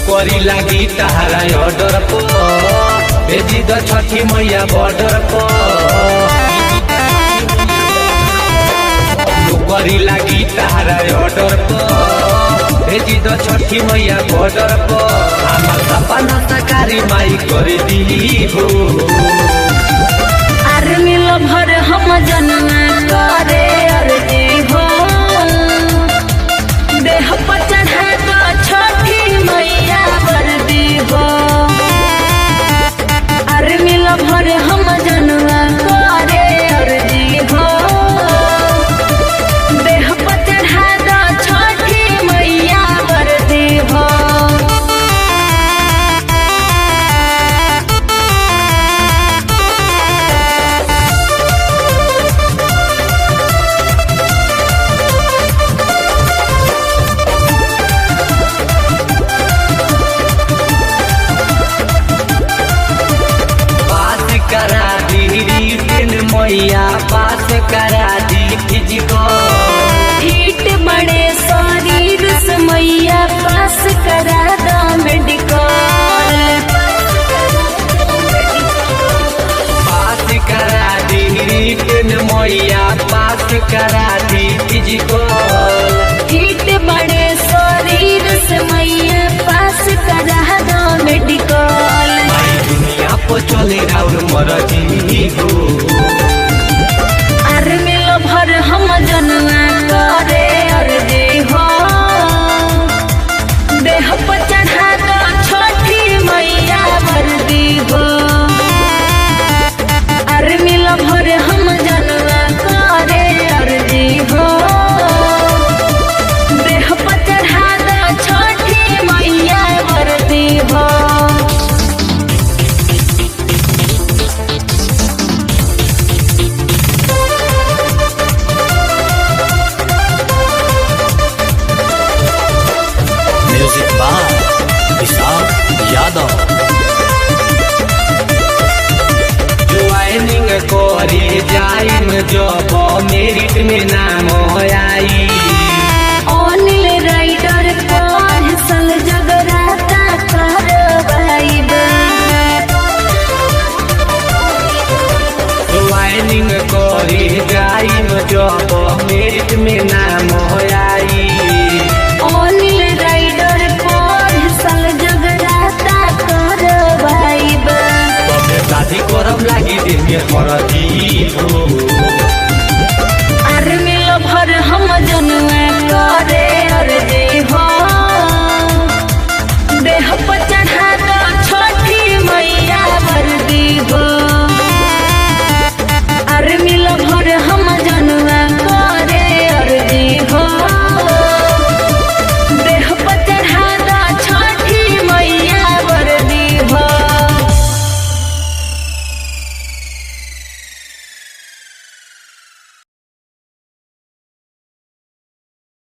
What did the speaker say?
करी लागी तहारा ऑर्डर को भेजी द छठी मैया बॉर्डर को करी लागी तहारा ऑर्डर को भेजी द छठी मैया बॉर्डर को हमार सपना साकारी माई कर दी हो आर्मी लभर हम जन्म करे अर्जी हो देह पर चढ़ा द छठी मैया वर्दी हो आर्मी लभर हम जन्म करे अर्जी हो देह पर चढ़ा द छठी मैया वर्दी हो करा दी मैया पास करा दी फिजिकल हिट बड़े शरीर से मैया पास करा दो मेडिकल पास करा दी मैया पास करा दी फिजिकल हिट बड़े शरीर से मैया पास करा दो मेडिकल दुनिया पर चले और मरजी हो आर्मी लभर हम जन्म करे अर्जी हो देह पर चढ़ा दो छठी मैया वर्दी हो आर्मी लभर हम जन्म करे अर्जी हो देह पर चढ़ा दो छठी मैया वर्दी हो music by Vishal Yadav joining करे जाइम जब मेरिट में नाम आई अनिल राइडर पर सल जगराता करवाइब ज्वाइनिंग करे जाइम जब मेरिट में नाम आई अनिल राइडर पर सल जगराता करवाइब शादी करब लागी दिन में मरती हो